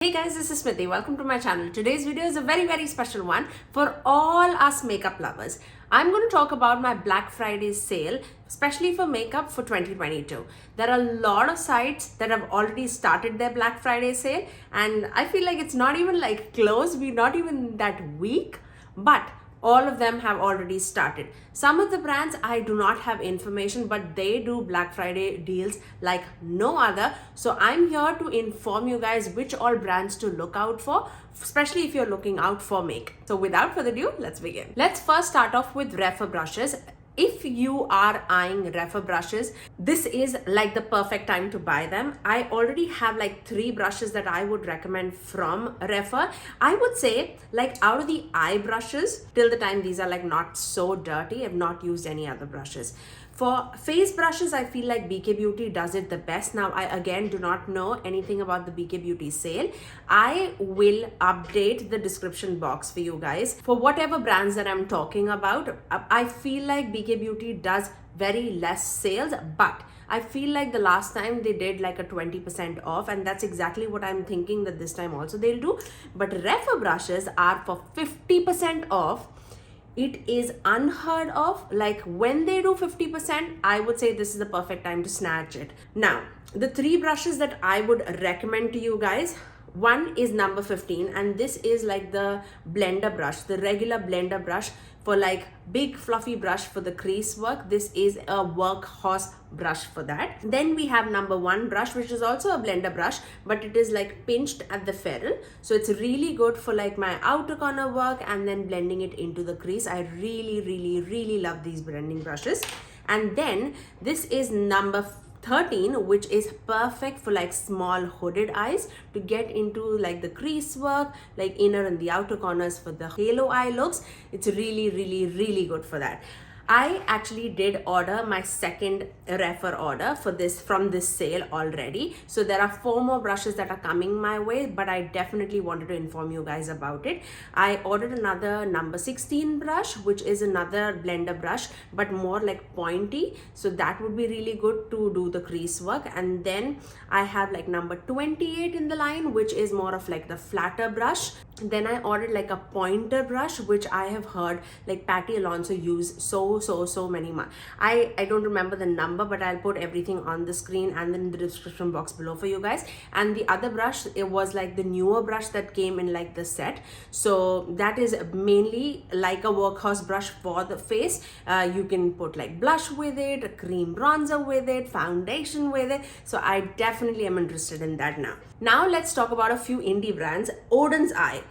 Hey guys, this is Smithy. Welcome to my channel. Today's video is a very special one for all us makeup lovers. I'm going to talk about my Black Friday sale, especially for makeup for 2022. There are a lot of sites that have already started their Black Friday sale, and I feel like it's not even like close. We're not even that week, but all of them have already started. Some of the brands I do not have information, but they do Black Friday deals like no other. So I'm here to inform you guys which all brands to look out for, especially if you're looking out for makeup. So without further ado, let's begin. Let's first start off with Refer brushes. If you are eyeing Refer brushes, this is like the perfect time to buy them. I already have like 3 brushes that I would recommend from Refer. I would say like out of the eye brushes, till the time these are like not so dirty, I've not used any other brushes. For face brushes, I feel like BK Beauty does it the best. Now, I again do not know anything about the BK Beauty sale. I will update the description box for you guys. For whatever brands that I'm talking about, I feel like BK Beauty does very less sales, but I feel like the last time they did like a 20% off, and that's exactly what I'm thinking that this time also they'll do. But Refer brushes are for 50% off. It is unheard of. Like when they do 50%, I would say this is the perfect time to snatch it. Now, the 3 brushes that I would recommend to you guys, one is number 15, and this is like the blender brush, the regular blender brush for like big fluffy brush for the crease work. This is a workhorse brush for that. Then we have number 1 brush, which is also a blender brush, but it is like pinched at the ferrule, so it's really good for like my outer corner work and then blending it into the crease. I really love these blending brushes. And then this is number 13, which is perfect for like small hooded eyes to get into like the crease work, like inner and the outer corners for the halo eye looks. It's really good for that. I actually did order my second Refer order for this from this sale already. So there are 4 more brushes that are coming my way, but I definitely wanted to inform you guys about it. I ordered another number 16 brush, which is another blender brush, but more like pointy. So that would be really good to do the crease work. And then I have like number 28 in the line, which is more of like the flatter brush. Then I ordered like a pointer brush, which I have heard like Patty Alonso use so many months. I don't remember the number, but I'll put everything on the screen and then in the description box below for you guys. And the other brush, it was like the newer brush that came in like the set. So that is mainly like a workhorse brush for the face. You can put like blush with it, a cream bronzer with it, foundation with it. So I definitely am interested in that now. Now let's talk about a few indie brands. Odin's Eye.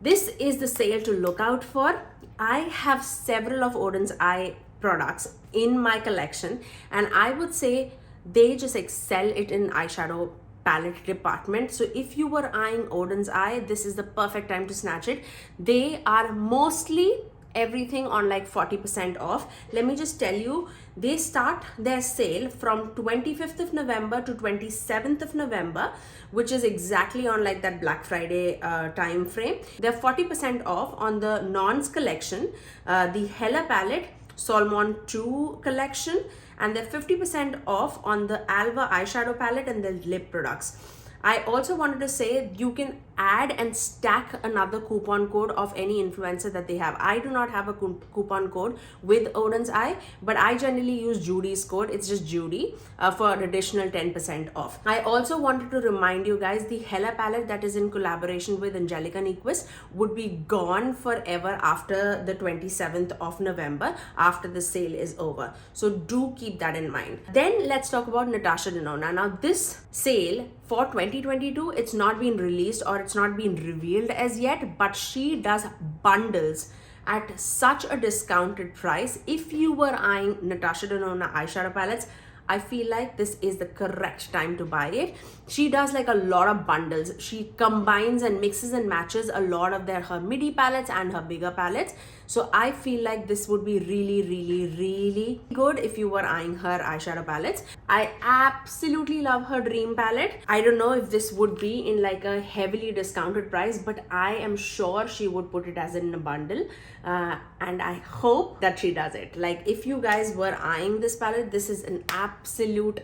This is the sale to look out for. I have several of Odin's Eye products in my collection, and I would say they just excel it in eyeshadow palette department. So if you were eyeing Odin's Eye, this is the perfect time to snatch it. They are mostly everything on like 40% off. Let me just tell you, they start their sale from 25th of November to 27th of November, which is exactly on like that Black Friday time frame. They're 40% off on the Nons collection, the Hella palette, Salmon 2 collection, and they're 50% off on the Alba eyeshadow palette and the lip products. I also wanted to say you can add and stack another coupon code of any influencer that they have. I do not have a coupon code with Odin's Eye, but I generally use Judy's code. It's just Judy for an additional 10% off. I also wanted to remind you guys, the Hella palette that is in collaboration with Angelica Nyquist would be gone forever after the 27th of November, after the sale is over. So do keep that in mind. Then let's talk about Natasha Denona. Now this sale for 2022, it's not been released or it's not been revealed as yet, but she does bundles at such a discounted price. If you were eyeing Natasha Denona eyeshadow palettes, I feel like this is the correct time to buy it. She does like a lot of bundles. She combines and mixes and matches a lot of her midi palettes and her bigger palettes. So I feel like this would be really good if you were eyeing her eyeshadow palettes. I absolutely love her Dream palette. I don't know if this would be in like a heavily discounted price, but I am sure she would put it as in a bundle. And I hope that she does it. Like if you guys were eyeing this palette, this is an absolute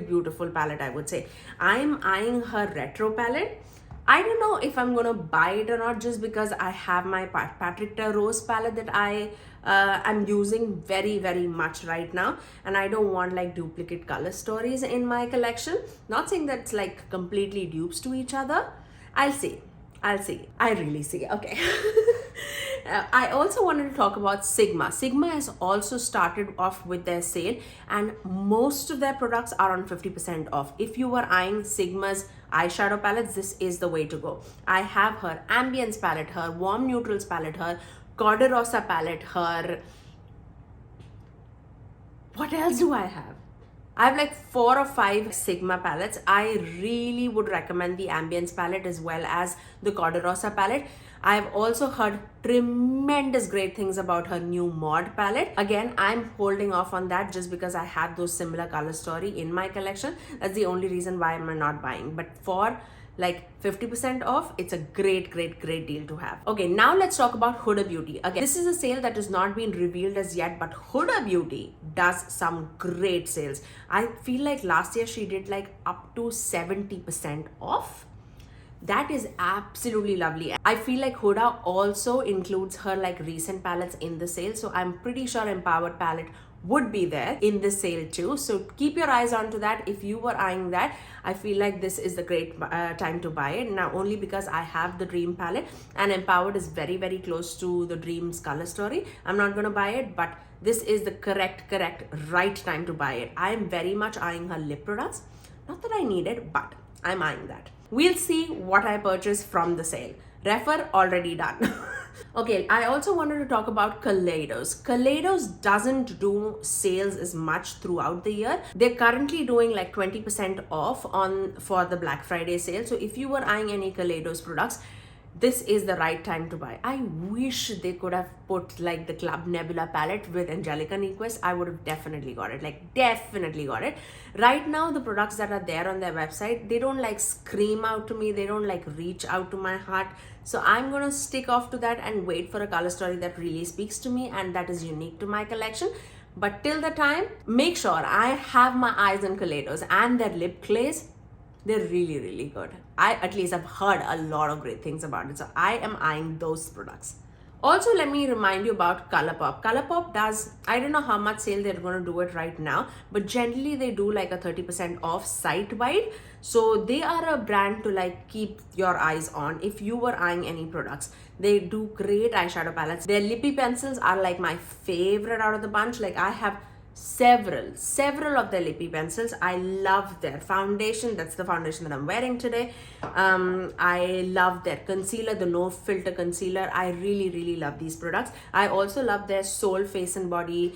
beautiful palette, I would say. I'm eyeing her retro palette. I don't know if I'm gonna buy it or not, just because I have my Patrick Ta Rose palette that I'm using very much right now, and I don't want like duplicate color stories in my collection. Not saying that's like completely dupes to each other. I'll see. I really see. Okay. I also wanted to talk about Sigma. Sigma has also started off with their sale, and most of their products are on 50% off. If you were eyeing Sigma's eyeshadow palettes, this is the way to go. I have her Ambience palette, her Warm Neutrals palette, her Corda Rosa palette, her... What else do I have? I have like 4 or 5 Sigma palettes. I really would recommend the Ambience palette as well as the Corda Rosa palette. I've also heard tremendous great things about her new Mod palette. Again, I'm holding off on that just because I have those similar color story in my collection. That's the only reason why I'm not buying. But for like 50% off, it's a great deal to have. Okay, now let's talk about Huda Beauty. Again, this is a sale that has not been revealed as yet, but Huda Beauty does some great sales. I feel like last year she did like up to 70% off. That is absolutely lovely. I feel like Huda also includes her like recent palettes in the sale, so I'm pretty sure Empowered palette would be there in this sale too. So keep your eyes on to that. If you were eyeing that, I feel like this is the great time to buy it. Now, only because I have the Dream palette and Empowered is very close to the Dream's color story, I'm not going to buy it, but this is the correct right time to buy it. I am very much eyeing her lip products. Not that I need it, but I'm eyeing that. We'll see what I purchase from the sale. Refer already done. Okay, I also wanted to talk about Kaleidos. Kaleidos doesn't do sales as much throughout the year. They're currently doing like 20% off for the Black Friday sale. So if you were eyeing any Kaleidos products, this is the right time to buy. I wish they could have put like the Club Nebula palette with Angelica Nyquist. I would have definitely got it, like definitely got it. Right now, the products that are there on their website, they don't like scream out to me. They don't like reach out to my heart. So I'm gonna stick off to that and wait for a color story that really speaks to me and that is unique to my collection. But till the time, make sure I have my eyes on Kaleidos and their lip clays. They're really good. At least I've heard a lot of great things about it. So I am eyeing those products. Also, let me remind you about Colourpop. Colourpop does, I don't know how much sale they're going to do it right now, but generally they do like a 30% off site-wide. So they are a brand to like keep your eyes on if you were eyeing any products. They do great eyeshadow palettes. Their lippy pencils are like my favorite out of the bunch. Like I have several of their lippy pencils. I love their foundation. That's the foundation that I'm wearing today. I love their concealer, the no filter concealer. I really love these products. I also love their Soul Face and Body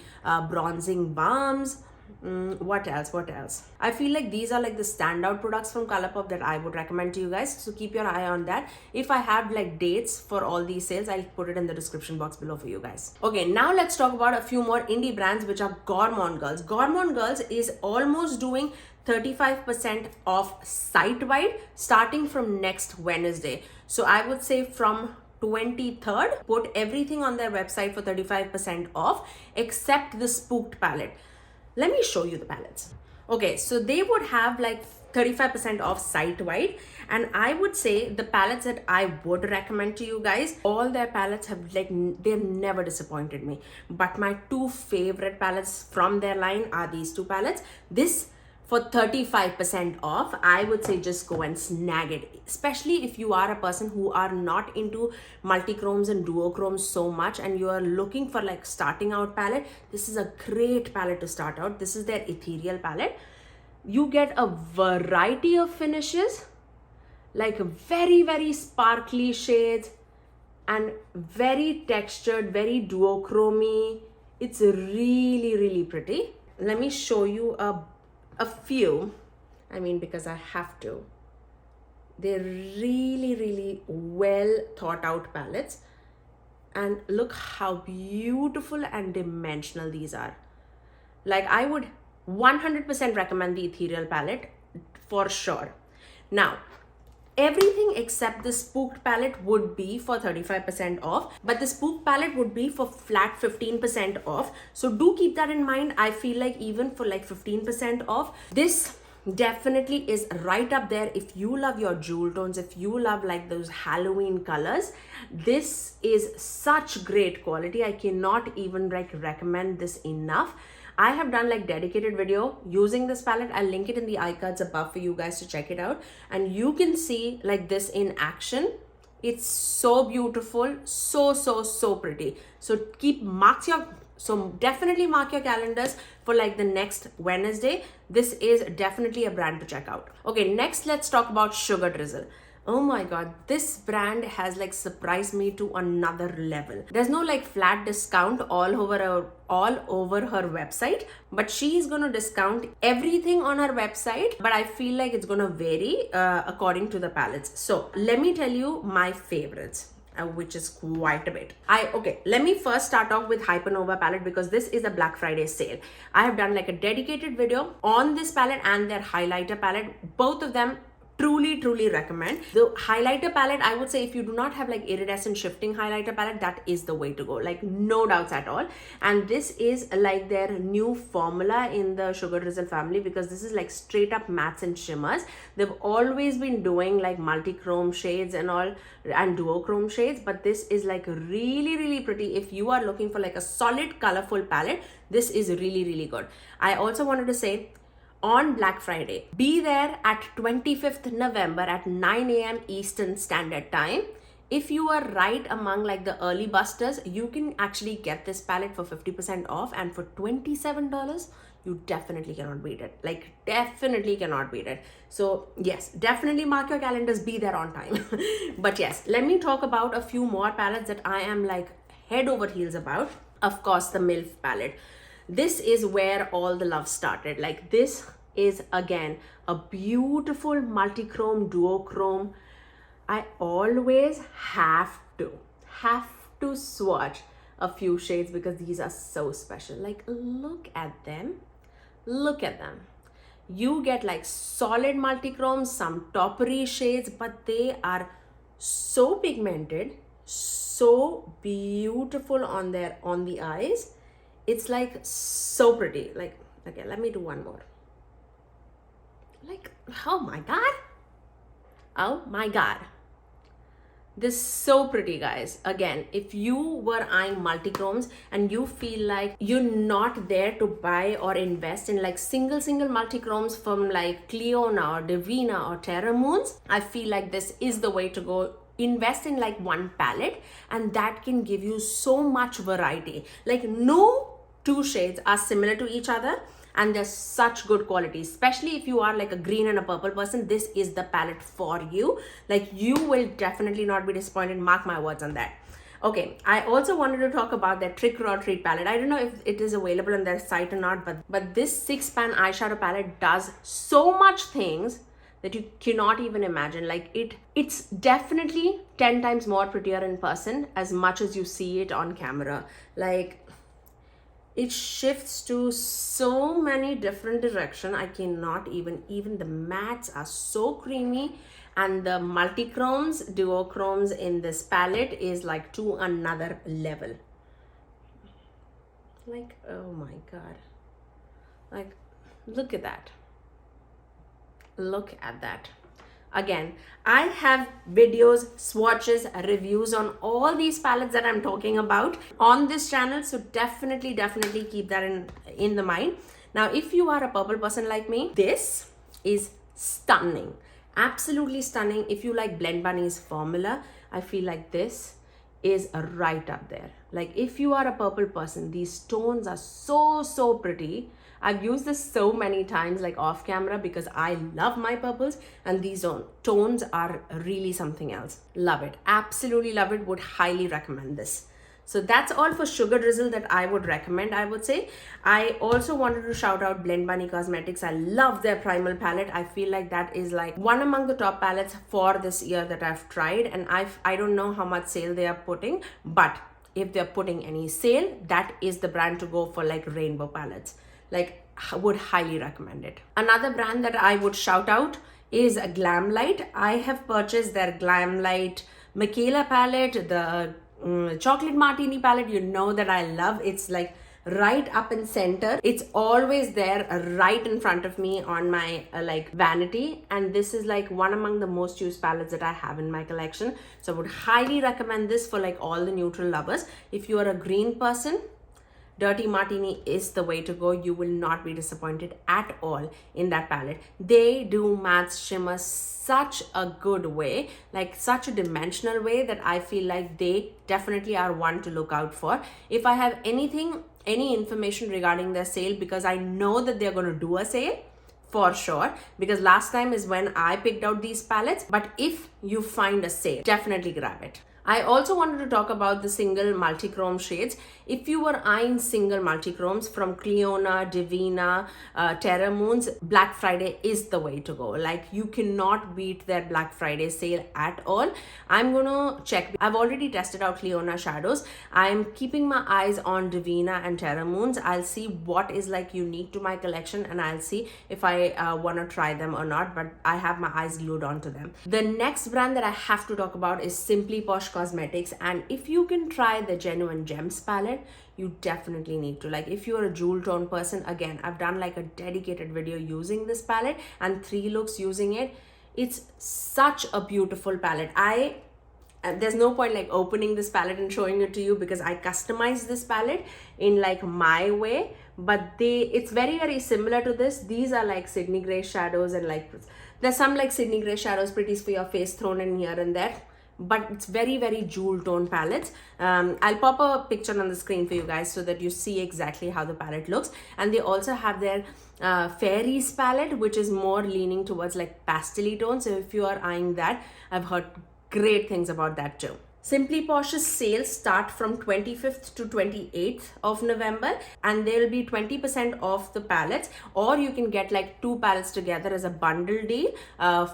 bronzing balms. What else? I feel like these are like the standout products from Colourpop that I would recommend to you guys, so keep your eye on that. If I have like dates for all these sales, I'll put it in the description box below for you guys. Okay, now let's talk about a few more indie brands, which are Gourmand Girls. Gourmand Girls is almost doing 35% off site-wide starting from next Wednesday. So I would say from 23rd, put everything on their website for 35% off except the Spooked palette. Let me show you the palettes. Okay, so they would have like 35% off site-wide, and I would say the palettes that I would recommend to you guys, all their palettes have like, they've never disappointed me. But my 2 favorite palettes from their line are these 2 palettes. This for 35% off, I would say just go and snag it, especially if you are a person who are not into multichromes and duochromes so much and you are looking for like starting out palette. This is a great palette to start out. This is their ethereal palette. You get a variety of finishes, like very sparkly shades and very textured, very duochromy. It's really pretty. Let me show you a few, I mean, because I have to. They're really well thought out palettes, and look how beautiful and dimensional these are. Like I would 100% recommend the ethereal palette for sure. Now, everything except the Spooked palette would be for 35% off, but the Spooked palette would be for flat 15% off. So do keep that in mind. I feel like even for like 15% off, this definitely is right up there. If you love your jewel tones, if you love like those Halloween colors, this is such great quality. I cannot even like recommend this enough. I have done like dedicated video using this palette. I'll link it in the iCards above for you guys to check it out, and you can see like this in action. It's so beautiful, so pretty. So definitely mark your calendars for like the next Wednesday. This is definitely a brand to check out. Okay, next let's talk about Sugar Drizzle. Oh my god, this brand has like surprised me to another level. There's no like flat discount all over her website, but she is going to discount everything on her website, but I feel like it's going to vary according to the palettes. So let me tell you my favorites, which is quite a bit. Let me first start off with Hypernova palette, because this is a Black Friday sale. I have done like a dedicated video on this palette and their highlighter palette. Both of them truly recommend. The highlighter palette, I would say if you do not have like iridescent shifting highlighter palette, that is the way to go, like no doubts at all. And this is like their new formula in the Sugar Drizzle family, because this is like straight up mattes and shimmers. They've always been doing like multi-chrome shades and all, and duochrome shades, but this is like really pretty. If you are looking for like a solid colorful palette, this is really good. I also wanted to say, on Black Friday, be there at 25th November at 9 a.m. Eastern Standard Time. If you are right among like the early busters, you can actually get this palette for 50% off, and for $27, you definitely cannot beat it. Like definitely cannot beat it. So yes, definitely mark your calendars, be there on time. But yes, let me talk about a few more palettes that I am like head over heels about. Of course, the MILF palette. This is where all the love started. Like this is again a beautiful multi-chrome, duochrome. I always have to swatch a few shades because these are so special. Like look at them. You get like solid multi-chromes, some toppery shades, but they are so pigmented, so beautiful on the eyes. It's like so pretty. Like, okay, let me do one more. Like, oh my god, this is so pretty, guys. Again, if you were eyeing multichromes and you feel like you're not there to buy or invest in like single multichromes from like Clionadh or Devinah or Terra moons, I feel like this is the way to go. Invest in like one palette, and that can give you so much variety. Like no two shades are similar to each other, and they're such good quality. Especially if you are like a green and a purple person, this is the palette for you. Like you will definitely not be disappointed, mark my words on that. Okay, I also wanted to talk about their Trick or Treat palette. I don't know if it is available on their site or not, but this 6-pan eyeshadow palette does so much things that you cannot even imagine. Like it's definitely 10 times more prettier in person as much as you see it on camera. Like it shifts to so many different directions. I cannot even the mattes are so creamy, and the multi-chromes, duochromes in this palette is like to another level. Like, oh my god. Like, look at that. Look at that. Again, I have videos, swatches, reviews on all these palettes that I'm talking about on this channel, so definitely keep that in the mind. Now, if you are a purple person like me, this is stunning, absolutely stunning. If you like Blend Bunny's formula, I feel like this is right up there. Like if you are a purple person, these tones are so pretty. I've used this so many times like off camera because I love my purples, and these tones are really something else. Love it, absolutely love it, would highly recommend this. So that's all for Sugar Drizzle that I would recommend, I would say. I also wanted to shout out Blend Bunny Cosmetics. I love their primal palette. I feel like that is like one among the top palettes for this year that I've tried, and I don't know how much sale they are putting, but if they're putting any sale, that is the brand to go for, like rainbow palettes. Like, would highly recommend it. Another brand that I would shout out is Glamlight. I have purchased their Glamlight Michaela palette, the chocolate martini palette, you know that I love. It's like right up in center. It's always there right in front of me on my like vanity, and this is like one among the most used palettes that I have in my collection. So I would highly recommend this for like all the neutral lovers. If you are a green person, Dirty Martini is the way to go. You will not be disappointed at all in that palette. They do matte shimmer such a good way, like such a dimensional way, that I feel like they definitely are one to look out for. If I have any information regarding their sale, because I know that they're going to do a sale for sure, because last time is when I picked out these palettes. But if you find a sale, definitely grab it. I also wanted to talk about the single multi-chrome shades. If you were eyeing single multi-chromes from Clionadh, Devinah, Terra Moons, Black Friday is the way to go. Like, you cannot beat their Black Friday sale at all. I'm gonna check. I've already tested out Clionadh shadows. I'm keeping my eyes on Devinah and Terra Moons. I'll see what is like unique to my collection, and I'll see if I want to try them or not, but I have my eyes glued onto them. The next brand that I have to talk about is Simply Posh Cosmetics, and if you can try the Genuine Gems palette, you definitely need to. Like, if you're a jewel tone person, again, I've done like a dedicated video using this palette and 3 looks using it. It's such a beautiful palette. There's no point like opening this palette and showing it to you, because I customized this palette in like my way, but it's very similar to this. These are like Sydney Gray shadows, and like there's some like Sydney Gray shadows pretties for your face thrown in here and there, but it's very jewel tone palettes. I'll pop a picture on the screen for you guys so that you see exactly how the palette looks. And they also have their Fairies palette, which is more leaning towards like pastel tones. So if you are eyeing that, I've heard great things about that too. Simply Posh's sales start from 25th to 28th of November, and there will be 20% off the palettes, or you can get like 2 palettes together as a bundle deal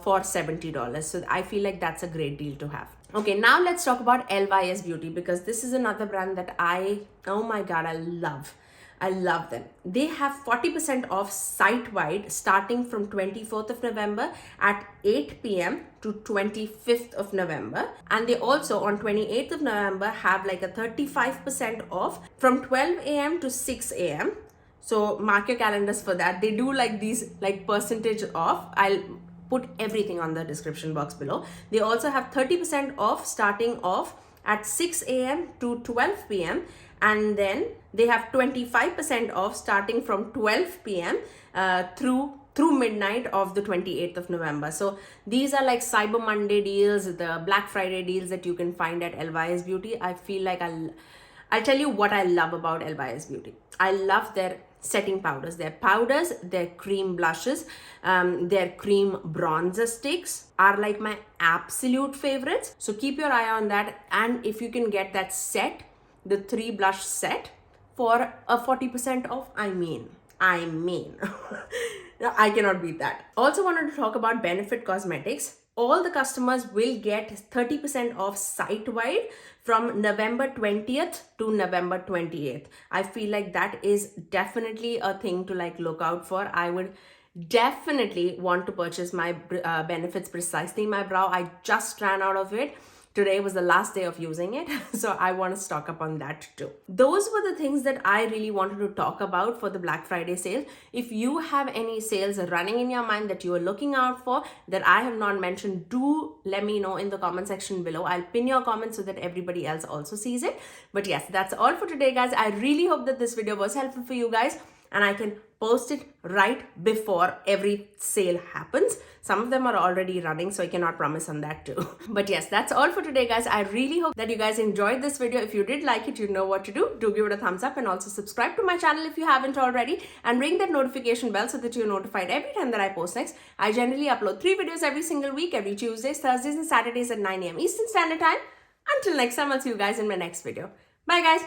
for $70. So I feel like that's a great deal to have. Okay, now let's talk about LYS Beauty, because this is another brand that oh my god, I love them. They have 40% off site-wide starting from 24th of November at 8 p.m. to 25th of November. And they also on 28th of November have like a 35% off from 12 a.m. to 6 a.m. So mark your calendars for that. They do like these like percentage off. I'll put everything on the description box below. They also have 30% off starting off at 6 a.m. to 12 p.m. and then they have 25% off starting from 12 p.m. through midnight of the 28th of November. So these are like Cyber Monday deals, the Black Friday deals that you can find at LYS Beauty. I feel like I'll tell you what I love about LYS Beauty. I love their setting powders, their cream blushes, their cream bronzer sticks are like my absolute favorites. So keep your eye on that. And if you can get that set, the 3 blush set for a 40% off, I mean, I cannot beat that. Also wanted to talk about Benefit Cosmetics. All the customers will get 30% off site-wide from November 20th to November 28th. I feel like that is definitely a thing to like look out for. I would definitely want to purchase my Benefits Precisely My Brow. I just ran out of it. Today was the last day of using it, so I want to stock up on that too. Those were the things that I really wanted to talk about for the Black Friday sale. If you have any sales running in your mind that you are looking out for that I have not mentioned, do let me know in the comment section below. I'll pin your comments so that everybody else also sees it. But yes, that's all for today, guys. I really hope that this video was helpful for you guys, and I can post it right before every sale happens. Some of them are already running, so I cannot promise on that too. But yes, that's all for today, guys. I really hope that you guys enjoyed this video. If you did like it, you know what to do. Do give it a thumbs up and also subscribe to my channel if you haven't already, and ring that notification bell so that you're notified every time that I post next. I generally upload 3 videos every single week, every Tuesdays, Thursdays and Saturdays at 9 a.m. Eastern Standard Time. Until next time, I'll see you guys in my next video. Bye, guys.